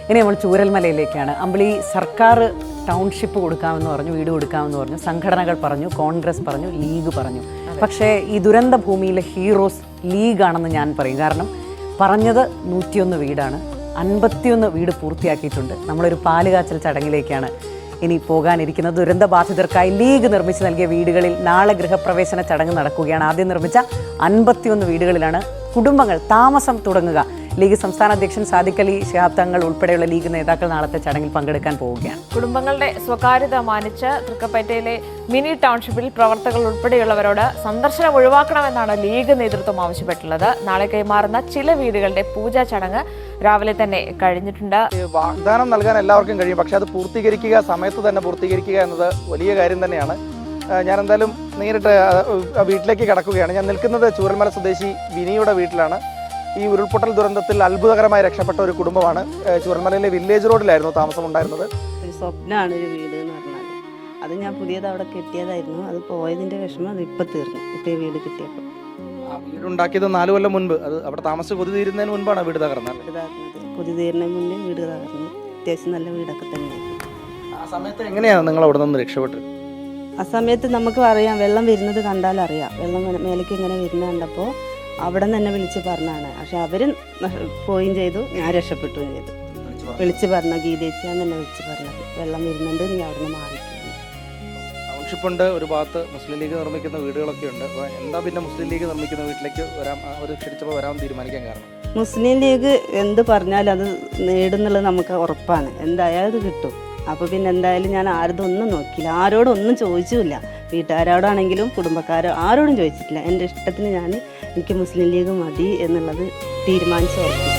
ഇനി നമ്മൾ ചൂരൽമലയിലേക്കാണ്. അമ്പിളി സർക്കാർ ടൗൺഷിപ്പ് കൊടുക്കാമെന്ന് പറഞ്ഞു, വീട് കൊടുക്കാമെന്ന് പറഞ്ഞു, സംഘടനകൾ പറഞ്ഞു, കോൺഗ്രസ് പറഞ്ഞു, ലീഗ് പറഞ്ഞു. പക്ഷേ ഈ ദുരന്ത ഭൂമിയിലെ ഹീറോസ് ലീഗാണെന്ന് ഞാൻ പറയും. കാരണം പറഞ്ഞത് 101 വീടാണ്, 51 വീട് പൂർത്തിയാക്കിയിട്ടുണ്ട്. നമ്മളൊരു പാലുകാച്ചൽ ചടങ്ങിലേക്കാണ് ഇനി പോകാനിരിക്കുന്നത്. ദുരന്തബാധിതർക്കായി ലീഗ് നിർമ്മിച്ച് നൽകിയ വീടുകളിൽ നാളെ ഗൃഹപ്രവേശന ചടങ്ങ് നടക്കുകയാണ്. ആദ്യം നിർമ്മിച്ച 51 വീടുകളിലാണ് കുടുംബങ്ങൾ താമസം തുടങ്ങുക. ലീഗ് സംസ്ഥാന അധ്യക്ഷൻ സാദിഖ് അലി ശിഹാബ് തങ്ങൾ ഉൾപ്പെടെയുള്ള ലീഗ് നേതാക്കൾ നാളത്തെ ചടങ്ങിൽ പങ്കെടുക്കാൻ പോവുകയാണ്. കുടുംബങ്ങളുടെ സ്വകാര്യത മാനിച്ച് തൃക്കപ്പേറ്റയിലെ മിനി ടൗൺഷിപ്പിൽ പ്രവർത്തകർ ഉൾപ്പെടെയുള്ളവരോട് സന്ദർശനം ഒഴിവാക്കണമെന്നാണ് ലീഗ് നേതൃത്വം ആവശ്യപ്പെട്ടുള്ളത്. നാളെ കൈമാറുന്ന ചില വീടുകളുടെ പൂജാ ചടങ്ങ് രാവിലെ തന്നെ കഴിഞ്ഞിട്ടുണ്ട്. വാഗ്ദാനം നൽകാൻ എല്ലാവർക്കും കഴിയും, പക്ഷെ അത് പൂർത്തീകരിക്കുക, സമയത്ത് തന്നെ പൂർത്തീകരിക്കുക എന്നത് വലിയ കാര്യം തന്നെയാണ്. ഞാൻ എന്തായാലും നേരിട്ട് വീട്ടിലേക്ക് കടക്കുകയാണ്. ഞാൻ നിൽക്കുന്നത് ചൂരൽമല സ്വദേശി വിനിയുടെ വീട്ടിലാണ്. ഈ ഉരുൾപൊട്ടൽ ദുരന്തത്തിൽ അത്ഭുതകരമായി രക്ഷപ്പെട്ട ഒരു കുടുംബമാണ്. ചൂരൽമലയിലെ വില്ലേജ് റോഡിലായിരുന്നു താമസം ഉണ്ടായിരുന്നത്. ഒരു സ്വപ്നമാണ് ഒരു വീട് എന്ന് പറഞ്ഞാൽ. അത് ഞാൻ പുതിയത് അവിടെ കെട്ടിയതായിരുന്നു. അത് പോയതിൻ്റെ വിഷമം അത് ഇപ്പം തീർന്നു. ഇപ്പം ഈ വീട് കിട്ടിയപ്പോൾ. വീടുണ്ടാക്കിയത് 4 കൊല്ലം മുൻപ്, അത് അവിടെ താമസിച്ച് കൊതി തീരുന്നതിന് മുൻപാണ് വീട് തകർന്നത്. കൊതി തീരുന്നതിന് മുന്നേ വീട് തകർന്നു. അത്യാവശ്യം നല്ല വീടൊക്കെ തന്നെയായിരുന്നു. ആ സമയത്ത് എങ്ങനെയാണ് നിങ്ങൾ അവിടെ നിന്ന് രക്ഷപ്പെട്ടത്? ആ സമയത്ത് നമുക്ക് അറിയാം, വെള്ളം വരുന്നത് കണ്ടാലറിയാം. വെള്ളം മേലേക്ക് ഇങ്ങനെ വരുന്ന കണ്ടപ്പോൾ അവിടെ നിന്ന് തന്നെ വിളിച്ച് പറഞ്ഞാണ്. പക്ഷെ അവരും പോയും ചെയ്തു, ഞാൻ രക്ഷപ്പെട്ടുകയും ചെയ്തു. വിളിച്ച് പറഞ്ഞ ഗീതേച്ചിയാന്ന് തന്നെ വിളിച്ച് പറഞ്ഞത് വെള്ളം വരുന്നുണ്ട്, നീ അവിടെ നിന്ന് മാറിക്കുന്നു. ടൗൺഷിപ്പുണ്ട്, ഒരു ഭാഗത്ത് മുസ്ലിം ലീഗ് നിർമ്മിക്കുന്ന വീടുകളൊക്കെ ഉണ്ട്. എന്താ പിന്നെ മുസ്ലിം ലീഗ് നിർമ്മിക്കുന്ന വീട്ടിലേക്ക് ക്ഷണിച്ചപ്പോൾ വരാൻ തീരുമാനിക്കാൻ കാരണം? മുസ്ലിം ലീഗ് എന്ത് പറഞ്ഞാലും അത് നേടുന്നുള്ളത് നമുക്ക് ഉറപ്പാണ്. എന്തായാലും അത് കിട്ടും. അപ്പോൾ പിന്നെ എന്തായാലും ഞാൻ ആരതൊന്നും നോക്കിയില്ല, ആരോടും ഒന്നും ചോദിച്ചില്ല. വീട്ടുകാരോടാണെങ്കിലും കുടുംബക്കാരോ ആരോടും ചോദിച്ചിട്ടില്ല. എൻ്റെ ഇഷ്ടത്തിന് എനിക്ക് മുസ്ലിം ലീഗ് മതി എന്നുള്ളത് തീരുമാനിച്ചു ഉറപ്പിച്ചു.